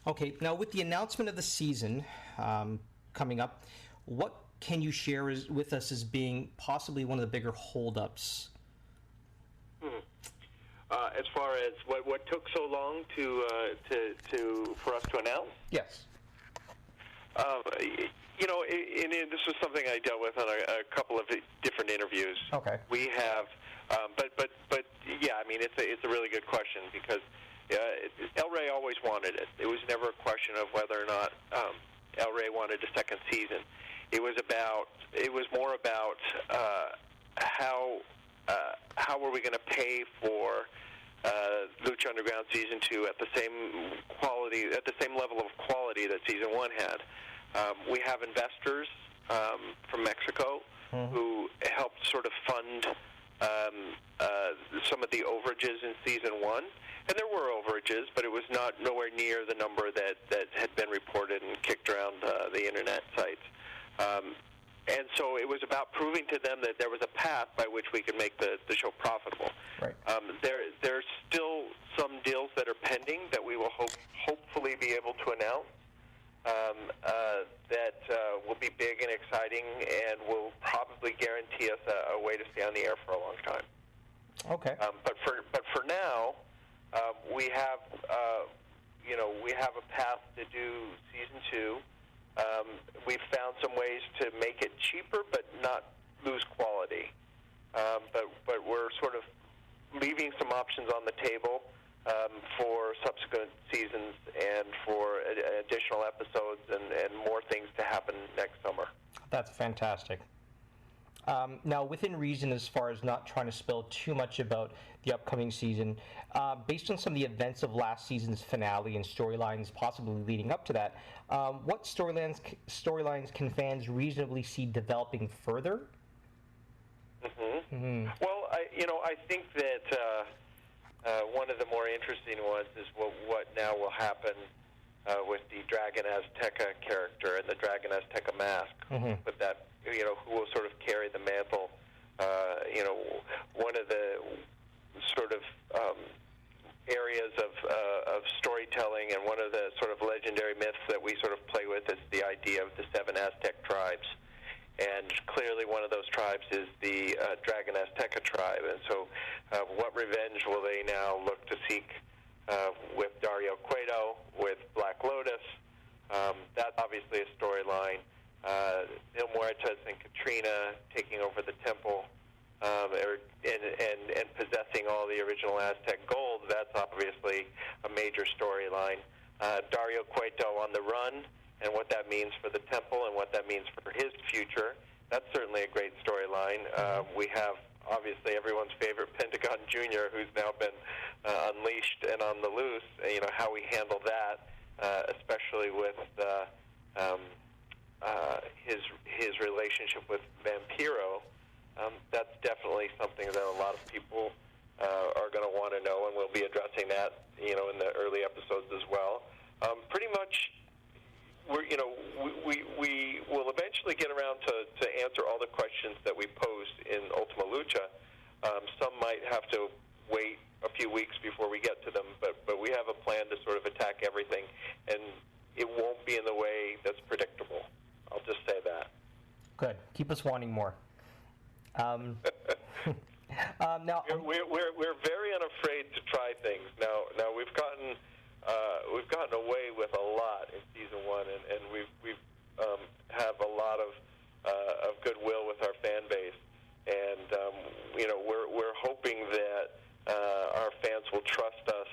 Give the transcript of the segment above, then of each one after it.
Okay, now with the announcement of the season coming up, what can you share with us as being possibly one of the bigger holdups? As far as what took so long for us to announce? Yes. This was something I dealt with on a couple of different interviews. Okay. We have, but yeah, I mean, it's a really good question because El Rey always wanted it. It was never a question of whether or not El Rey wanted a second season. It was more about how were we going to pay for Lucha Underground Season 2 at the same quality, at the same level of quality that Season 1 had. We have investors from Mexico who helped sort of fund some of the overages in Season 1. And there were overages, but it was nowhere near the number that had been reported and kicked around the Internet sites. And so it was about proving to them that there was a path by which we could make the show profitable. Right. There's still some deals that are pending that we will hopefully be able to announce that will be big and exciting and will probably guarantee us a way to stay on the air for a long time. Okay. But for now, we have a path to do Season 2. We've found some ways to make it cheaper but not lose quality. But we're sort of leaving some options on the table for subsequent seasons and for additional episodes and more things to happen next summer. That's fantastic. Now, within reason, as far as not trying to spill too much about the upcoming season, based on some of the events of last season's finale and storylines possibly leading up to that, what storylines can fans reasonably see developing further? Well, I think that one of the more interesting ones is what now will happen with the Dragon Azteca character and the Dragon Azteca mask. With that, who will sort of carry the mantle. One of the sort of areas of storytelling and one of the sort of legendary myths that we sort of play with is the idea of the 7 Aztec tribes. And clearly one of those tribes is the Dragon Azteca tribe. And so what revenge will they now look to seek with Dario Cueto, with Black Lotus? That's obviously a storyline. Mil Muertes and Katrina taking over the temple and possessing all the original Aztec gold, that's obviously a major storyline. Dario Cueto on the run, and what that means for the temple and what that means for his future, that's certainly a great storyline. We have, obviously, everyone's favorite Pentagon Jr., who's now been unleashed and on the loose, how we handle that, especially with his relationship with Vampiro. That's definitely something that a lot of people are going to want to know, and we'll be addressing that, in the early episodes as well. Pretty much, we will eventually get around to answer all the questions that we posed in Ultima Lucha. Some might have to wait a few weeks before we get to them, but we have a plan to sort of attack everything, and it won't be in the way that's predictable. I'll just say that. Good. Keep us wanting more. Now we're very unafraid to try things. Now we've gotten away with a lot in Season 1, and we've have a lot of goodwill with our fan base, and we're hoping that our fans will trust us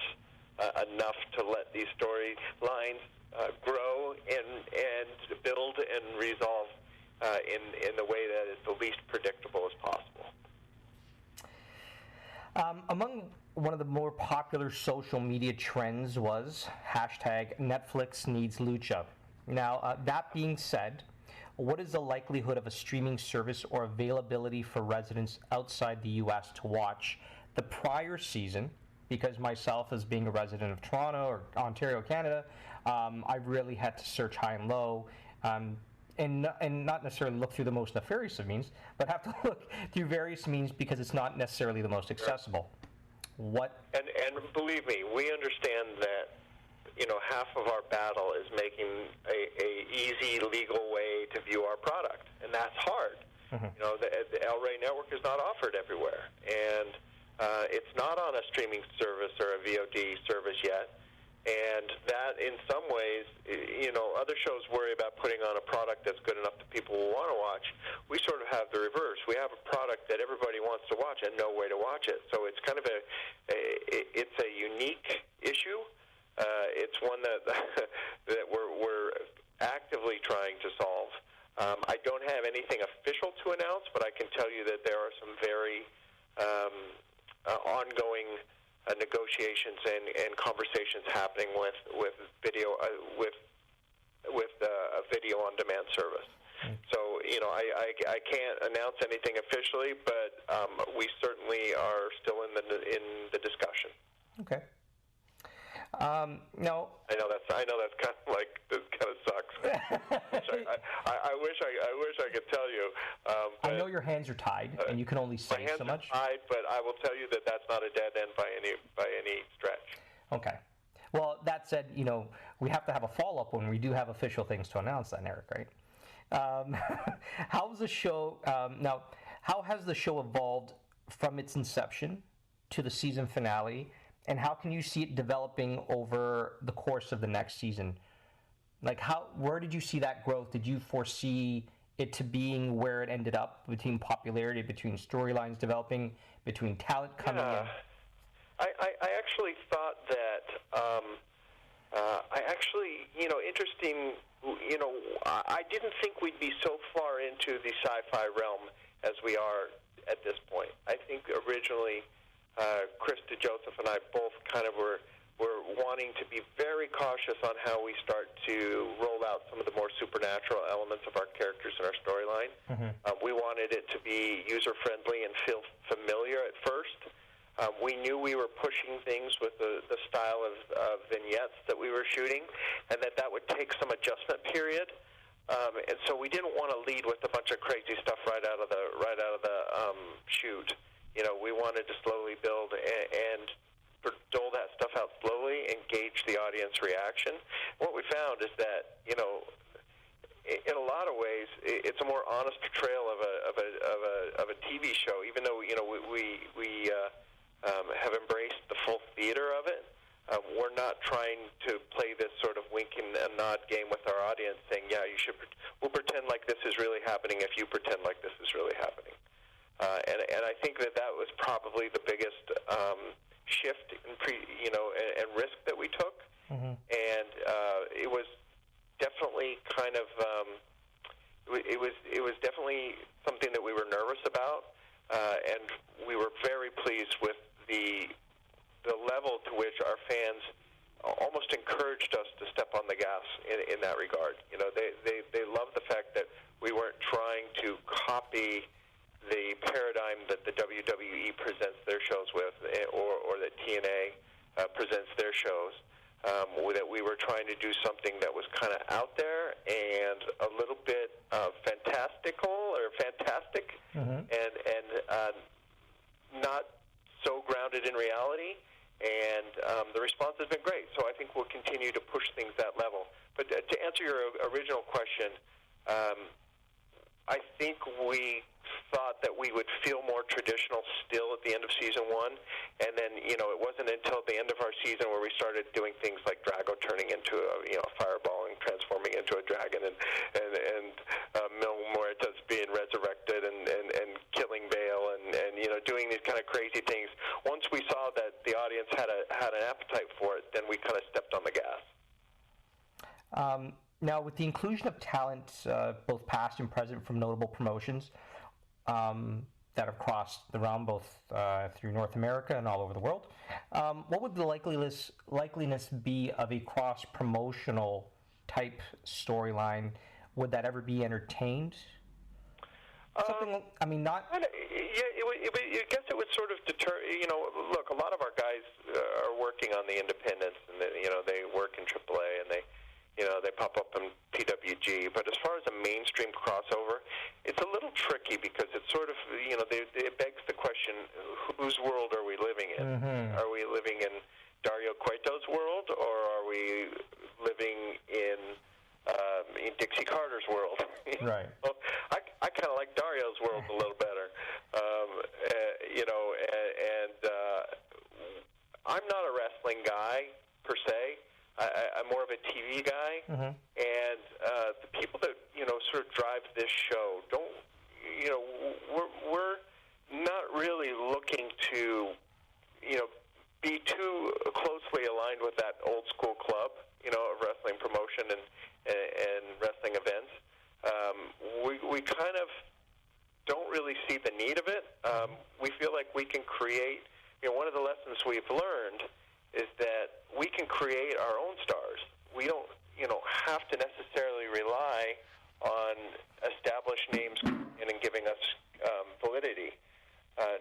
enough to let these storylines grow and build and resolve in the way that is the least predictable as possible. Among one of the more popular social media trends was hashtag Netflix needs Lucha. Now, that being said, what is the likelihood of a streaming service or availability for residents outside the U.S. to watch the prior season? Because myself, as being a resident of Toronto or Ontario, Canada, I've really had to search high and low, and not necessarily look through the most nefarious of means, but have to look through various means because it's not necessarily the most accessible. And believe me, we understand that half of our battle is making a easy legal way to view our product, and that's hard. The Rey Network is not offered everywhere, and it's not on a streaming service or a VOD service yet. And that, in some ways, other shows worry about putting on a product that's good enough that people will want to watch. We sort of have the reverse. We have a product that everybody wants to watch and no way to watch it. So it's kind of it's a unique issue. It's one that that we're actively trying to solve. I don't have anything official to announce, but I can tell you that there are some very ongoing negotiations and conversations happening with video with a video on demand service. So I can't announce anything officially, but we certainly are still in the discussion. Okay. No. I know that's kind of like, this kind of sucks. I wish I could tell you. I know your hands are tied, and you can only say so much. My hands are tied, but I will tell you that that's not a dead end by any stretch. Okay. Well, that said, we have to have a follow-up when we do have official things to announce. Then, Eric, right? How's the show now? How has the show evolved from its inception to the season finale? And how can you see it developing over the course of the next season? Like, where did you see that growth? Did you foresee it to being where it ended up, between popularity, between storylines developing, between talent coming in? I actually thought that, interesting, I didn't think we'd be so far into the sci-fi realm as we are at this point. I think originally, Chris DeJoseph and I both kind of were wanting to be very cautious on how we start to roll out some of the more supernatural elements of our characters and our storyline. We wanted it to be user-friendly and feel familiar at first. We knew we were pushing things with the style of vignettes that we were shooting, and that would take some adjustment period. And so we didn't want to lead with a bunch of crazy stuff right out of the shoot. We wanted to slowly build and dole that stuff out slowly and gauge the audience reaction. What we found is that, in a lot of ways, it's a more honest portrayal of a TV show. Even though we have embraced the full theater of it, we're not trying to play this sort of wink and a nod game with our audience, saying, "Yeah, we'll pretend like this is really happening if you pretend like this is really happening." And I think that was probably the biggest shift and risk that we took. And it was definitely kind of it was definitely something that we were nervous about, and we were very pleased with the level to which our fans almost encouraged us to step on the gas in that regard. They loved the fact that we weren't trying to copy the paradigm that the WWE presents their shows with, or that TNA presents their shows. That we were trying to do something that was kind of out there and a little bit fantastic, and not so grounded in reality. And the response has been great. So I think we'll continue to push things that level. But to answer your original question, I think we thought that we would feel more traditional still at the end of season one, and then it wasn't until the end of our season where we started doing things like Drago turning into a fireball and transforming into a dragon, and Mil Muertes being resurrected, and killing Bale, and doing these kind of crazy things. Once we saw that the audience had an appetite for it, then we kind of stepped on the gas. Now, with the inclusion of talent, both past and present, from notable promotions that have crossed the realm, both through North America and all over the world, what would the likeliness be of a cross-promotional type storyline? Would that ever be entertained? Something, not... I guess it would sort of deter... look, a lot of our guys are working on the independents, and they work in AAA, and they pop up in PWG. But as far as a mainstream crossover, it's a little tricky because it's sort of, it begs the question, whose world are we living in? Are we living in Dario Cueto's world, or are we I'm not a wrestling guy per se. I'm more of a TV guy, and the people that sort of drive this show don't. We're not really looking to be too closely aligned with that old school club of wrestling promotion and wrestling events. We kind of don't really see the need of it. We feel like we can create. One of the lessons we've learned is that we can create our own stars. We don't, have to necessarily rely on established names and giving us validity.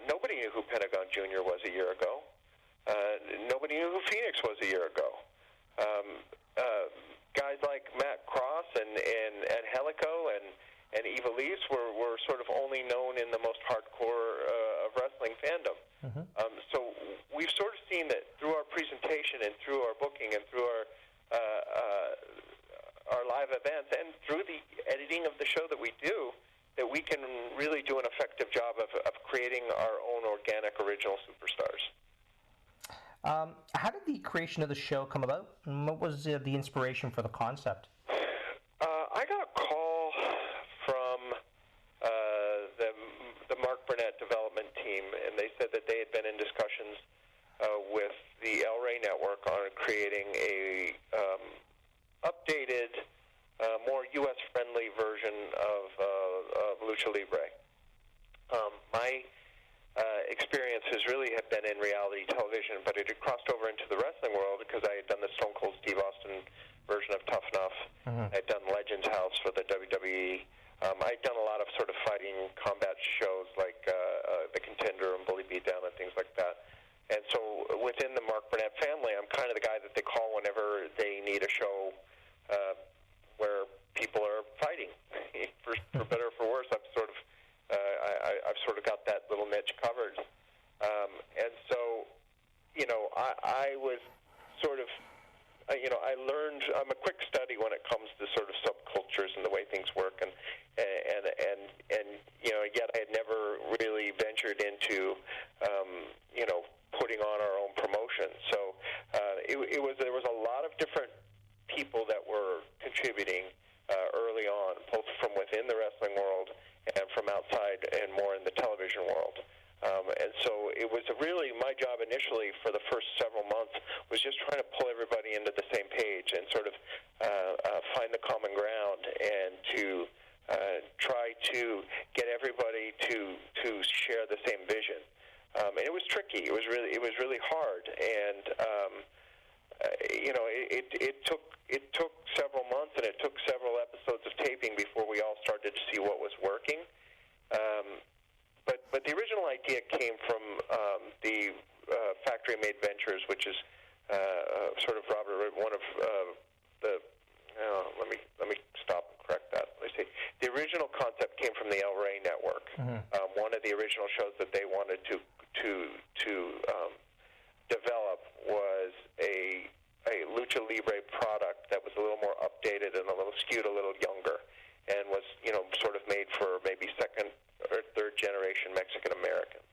Nobody knew who Pentagon Jr. was a year ago. Nobody knew who Phoenix was a year ago. Guys like Matt Cross and Angelico and Eva Lise were sort of only known in the most hardcore of wrestling fandom. So we've sort of seen that through our presentation and through our booking and through our live events and through the editing of the show that we do, that we can really do an effective job of creating our own organic original superstars. How did the creation of the show come about? And what was the inspiration for the concept? I got a call from the Mark Burnett development team, and they said that they had been in discussions with the Rey Network on creating a updated, more U.S.-friendly version of Lucha Libre. My experiences really had been in reality television, but it had crossed over into the wrestling world because I had done the Stone Cold Steve Austin version of Tough Enough. I'd done Legends House for the WWE. I'd done a lot of sort of fighting combat shows like The Contender and Bully Beatdown and things like that. And so within the Mark Burnett family, I'm kind of the guy that they call whenever they need a show where people are fighting. For better or for worse, I've sort of got that little niche covered. And so, I was sort of, I learned. I'm a quick study when it comes to sort of subcultures and the way things work, and yet I had never really ventured into, putting on our own promotion. So there was a lot of different people that were contributing early on, both from within the wrestling world and from outside and more in the television world. And so it was really my job initially for the first several months was just trying to pull everybody into the same page and sort of find the common ground and to try to get everybody to share the same vision. And it was tricky. It was really hard. And it took several months and it took several episodes of taping before we all started to see what was working. But the original idea came from the Factory Made Ventures, which is sort of Robert, one of the. Let me stop and correct that. Let me see. The original concept came from the Rey Network. One of the original shows that they wanted to develop was a Lucha Libre product that was a little more updated and a little skewed, a little younger, and was sort of made for maybe second or third generation Mexican Americans.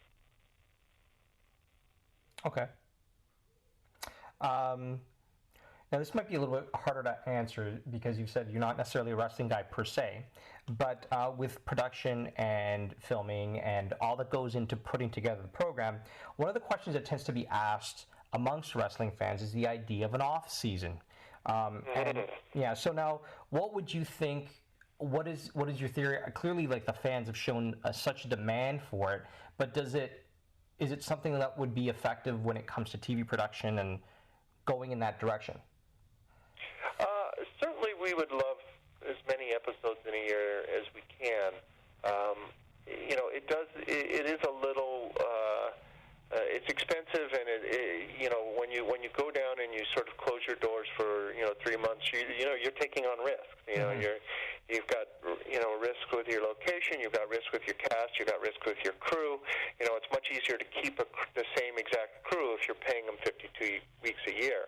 Okay. Now this might be a little bit harder to answer because you've said you're not necessarily a wrestling guy per se, but with production and filming and all that goes into putting together the program, one of the questions that tends to be asked amongst wrestling fans is the idea of an off season. So now what would you think? What is your theory? Clearly, like the fans have shown such a demand for it, but is it something that would be effective when it comes to TV production and going in that direction? Certainly, we would love as many episodes in a year as we can. It is a little. It's expensive, and when you go down and you sort of close your doors for 3 months, you're taking on risks. You've got risk with your location, you've got risk with your cast, you've got risk with your crew. It's much easier to keep the same exact crew if you're paying them 52 weeks a year.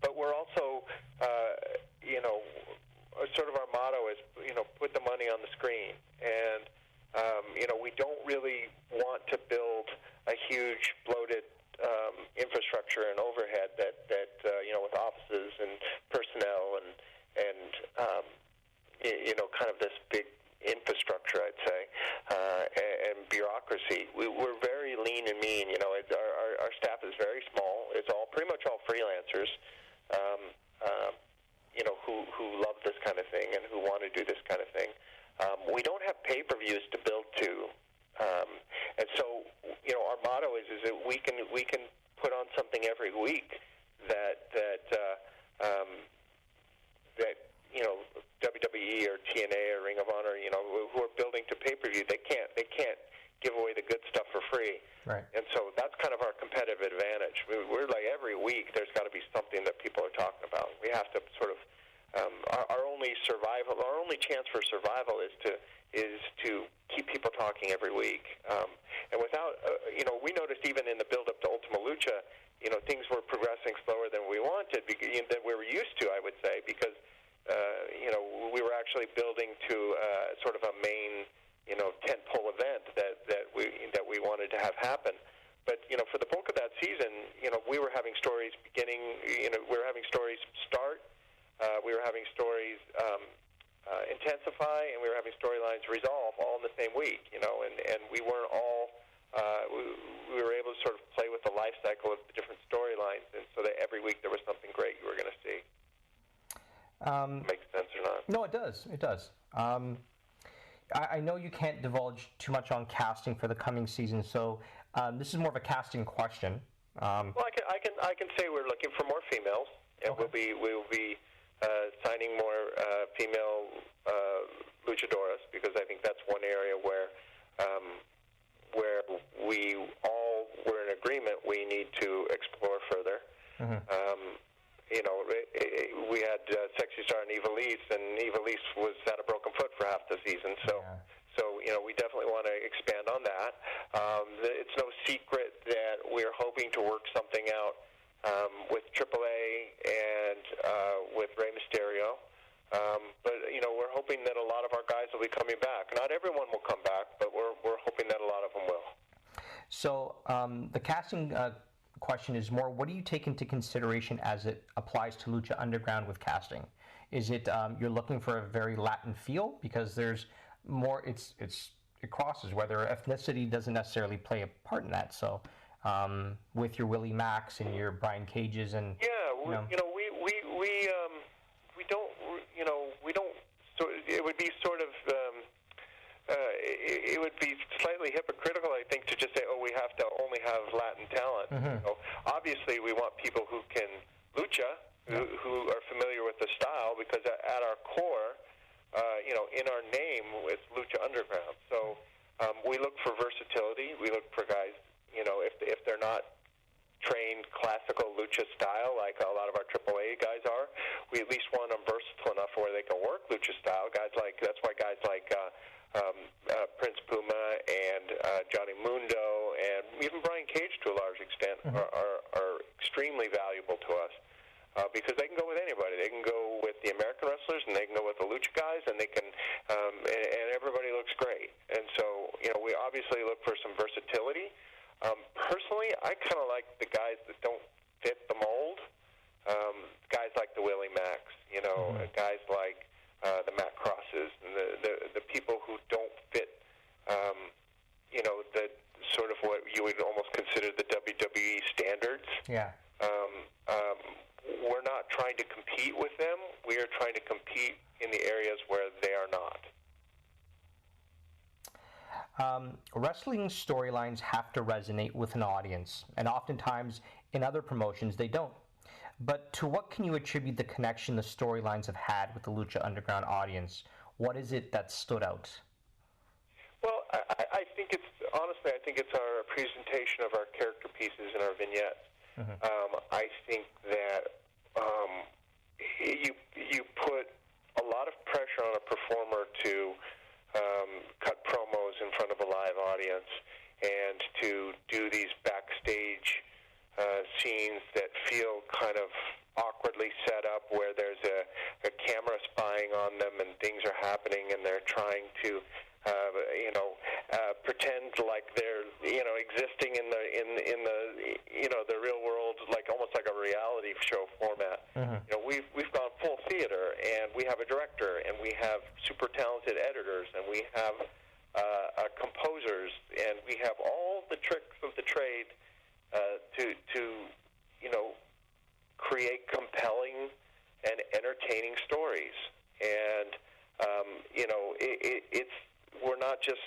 But we're also, sort of our motto is, put the money on the screen, and we don't really want to build a huge bloated bureaucracy. We're very lean and mean. Our staff is very small. It's pretty much all freelancers. Who love this kind of thing and who want to do this kind of thing. We don't have pay-per-views to build to, and so our motto is that we can put on something every week that WWE or TNA or Ring of Honor, who are building to pay-per-view, they can't give away the good stuff for free. Right. And so that's kind of our competitive advantage. We're like every week there's got to be something that people are talking about. We have to sort of our only chance for survival is to keep people talking every week. And without we noticed even in the build-up to Ultima Lucha, things were progressing slower than we wanted, than we were used to, I would say, because we were actually building to sort of a main tentpole event that we wanted to have happen. But for the bulk of that season, we were having stories beginning. We were having stories start. We were having stories intensify, and we were having storylines resolve all in the same week. And we weren't all. We were able to sort of play with the life cycle of the different storylines, and so that every week there was something great you were going to see. Makes sense or not? No, it does. It does. I know you can't divulge too much on casting for the coming season, so this is more of a casting question. Well, I can say we're looking for more females, and okay. we'll be signing more female luchadoras, because I think that's one area where we all were in agreement we need to explore further. Mm-hmm. We had Sexy Star and Ivelisse, and Ivelisse was at a broken foot for half the season. So we definitely want to expand on that. It's no secret that we're hoping to work something out with AAA and with Rey Mysterio. But we're hoping that a lot of our guys will be coming back. Not everyone will come back, but we're hoping that a lot of them will. So the casting question is more, what do you take into consideration as it applies to Lucha Underground with casting? Is it you're looking for a very Latin feel? Because there's more, it crosses, whether ethnicity doesn't necessarily play a part in that. So with your Willie Max and your Brian Cages and we don't. So it would be sort of. It would be slightly hypocritical, I think, to just say, we have to only have Latin talent. Mm-hmm. Obviously, we want people who can lucha, who are familiar with the style, because at our core, in our name, it's Lucha Underground. So we look for versatility. We look for guys, if they're not trained classical lucha style like a lot of our AAA guys are, we at least want them versatile enough where they can work lucha style. That's why guys like Prince Puma and Johnny Mundo and even Brian Cage to a large extent are extremely valuable to us, because they can go with anybody. They can go with the American wrestlers, and they can go with the lucha guys, and they can and everybody looks great. And so we obviously look for some versatility. Personally, I kind of like the guys that don't fit the mold. Guys like the Willie Max, guys like the Matt Crosses, and the people who don't fit, the sort of what you would almost consider the WWE standards. Yeah. We're not trying to compete with them. We are trying to compete in the areas where they are not. Wrestling storylines have to resonate with an audience, and oftentimes in other promotions they don't. But to what can you attribute the connection the storylines have had with the Lucha Underground audience? What is it that stood out? Well, I think it's our presentation of our character pieces and our vignettes. Mm-hmm. I think that you put a lot of pressure on a performer to cut promos in front of a live audience and to do these backstage scenes that feel kind of awkwardly set up, where there's a camera spying on them and things are happening and they're trying to pretend like they're existing in the real world, like almost like a reality show format. Mm-hmm. We've gone full theater, and we have a director, and we have super talented editors, and we have composers, and we have all the tricks of the trade to create compelling and entertaining stories. And we're not just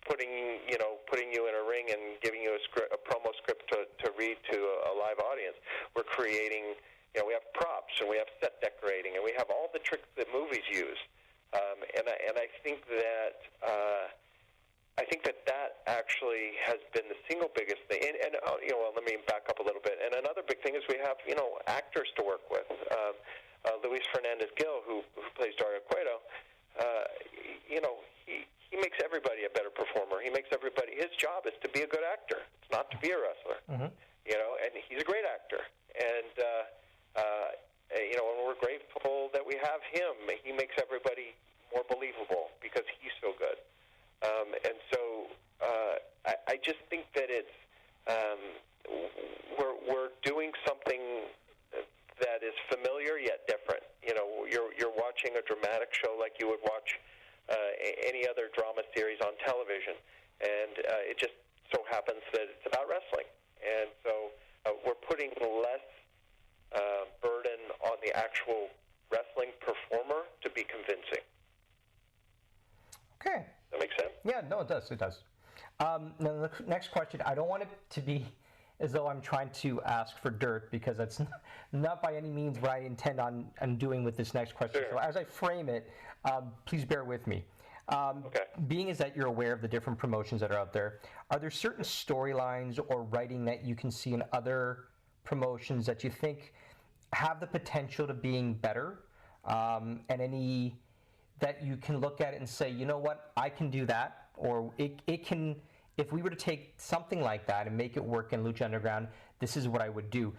putting you in a ring and giving you a promo script to read to a live audience. We're creating, we have props and we have set decorating and we have all the tricks that movies use. And I think that that actually has been the single biggest thing. And let me back up a little bit. And another big thing is we have actors to work with. Luis Fernandez-Gil, who plays Dario Cueto, he makes everybody a better performer. He makes everybody. His job is to be a good actor. It's not to be a wrestler. Mm-hmm. And he's a great actor. And and we're grateful that we have him. He makes everybody more believable because he's so good. And so I just think that it's we're doing something that is familiar yet different. You're watching a dramatic show like you would watch any other drama series on television, and it just so happens that it's about wrestling. And so we're putting less burden on the actual wrestling performer to be convincing. Okay. That makes sense? Yeah, no, it does. It does. Now, the next question, I don't want it to be as though I'm trying to ask for dirt, because that's not by any means what I intend on doing with this next question. Sure. So as I frame it, please bear with me. Okay. Being as that you're aware of the different promotions that are out there, are there certain storylines or writing that you can see in other promotions that you think have the potential to being better, and any that you can look at it and say, you know what, I can do that, or it can, if we were to take something like that and make it work in Lucha Underground, this is what I would do.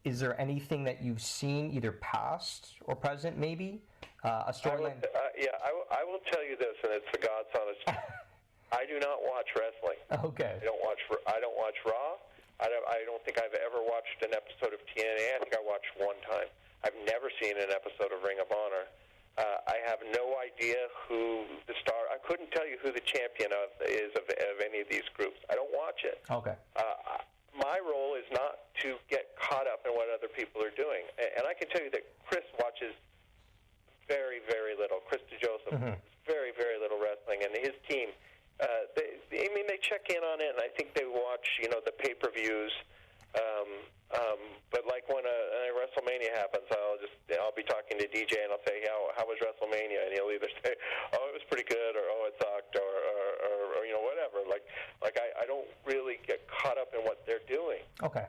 Is there anything that you've seen, either past or present, maybe? A storyline? I will tell you this, and it's the God's honest truth. I do not watch wrestling. Okay. I don't watch Raw. I don't think I've ever watched an episode of TNA. I think I watched one time. I've never seen an episode of Ring of Honor. I have no idea who the star. I couldn't tell you who the champion is of any of these groups. I don't watch it. Okay. My role is not to get caught up in what other people are doing. And I can tell you that Chris watches very, very little. Chris DeJoseph, very, very little wrestling, and his team. They check in on it, and I think they watch, the pay-per-views. But like when a WrestleMania happens, I'll be talking to DJ and I'll say, how was WrestleMania? And he'll either say, oh, it was pretty good, or oh, it sucked, or whatever. Like I don't really get caught up in what they're doing. Okay.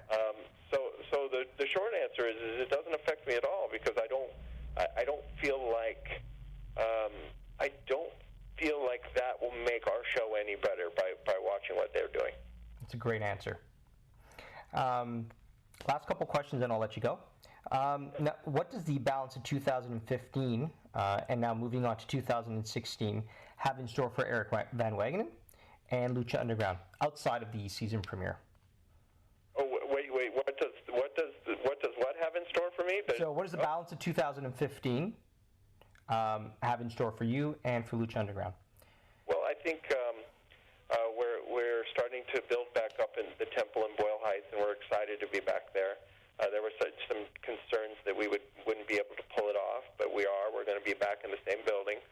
So the short answer is it doesn't affect me at all, because I don't feel like that will make our show any better by watching what they're doing. That's a great answer. Last couple questions, and I'll let you go. Now, what does the balance of 2015 and now moving on to 2016 have in store for Eric Van Wagenen and Lucha Underground outside of the season premiere? Oh, wait! What does what have in store for me? So, what does the balance of 2015 have in store for you and for Lucha Underground? Well, I think we're starting to build back up in the temple in Boyle Heights, and we're excited to be back there. There were some concerns that we wouldn't be able to pull it off, but we are. We're going to be back in the same building.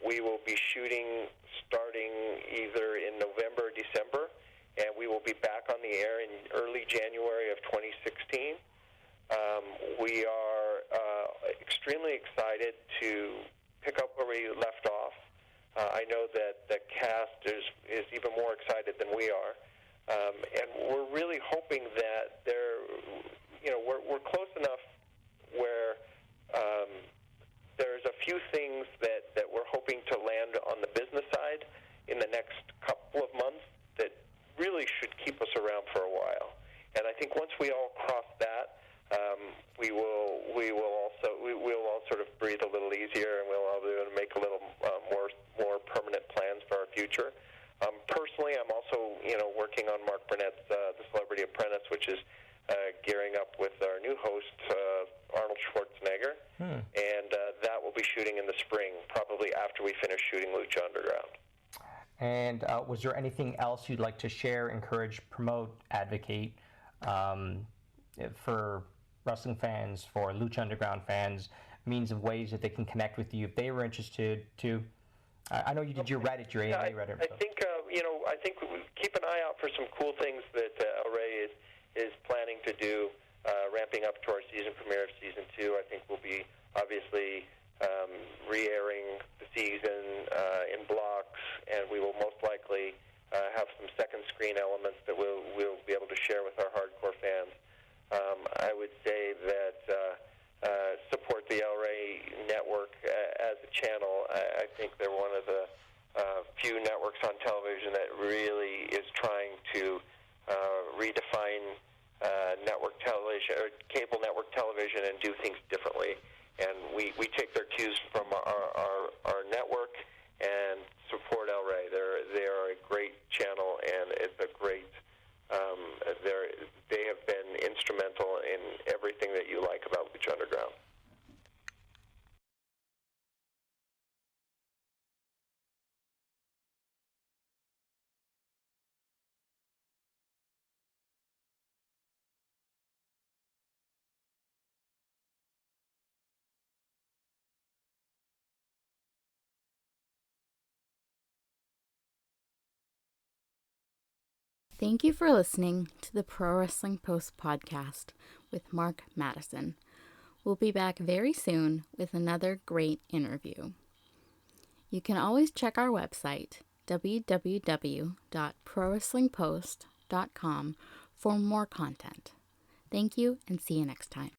We will be shooting starting either in November or December, and we will be back on the air in early January of 2016. We are extremely excited to pick up where we left off. I know that the cast is even more excited than we are, and we're really hoping that we're close enough where there's a few things that we're hoping to land on the business side in the next couple of months that really should keep us around for a while. And I think once we all cross that, we'll all sort of breathe a little easier, and we'll all be able to make a little more permanent plans for our future. Personally, I'm also working on Mark Burnett's The Celebrity Apprentice, which is gearing up with our new host Arnold Schwarzenegger, and that will be shooting in the spring, probably after we finish shooting Lucha Underground. And was there anything else you'd like to share, encourage, promote, advocate for wrestling fans, for Lucha Underground fans, means of ways that they can connect with you if they were interested to? I know you did your Reddit, your AMA Reddit. I think I think we keep an eye out for some cool things that El Rey is planning to do, ramping up to our season premiere of season 2. I think we'll be obviously re-airing the season in blocks, and we will most likely have some second screen elements that we'll be able to share with our hardcore fans. I would say that support the El Rey Network as a channel. I think they're one of the few networks on television that really is trying to redefine network television or cable network television and do things differently. And we take their cues from our network and support El Rey. They are a great channel, and it's a great. They have been instrumental in everything that you like about Lucha Underground. Thank you for listening to the Pro Wrestling Post podcast with Mark Madison. We'll be back very soon with another great interview. You can always check our website, www.prowrestlingpost.com, for more content. Thank you, and see you next time.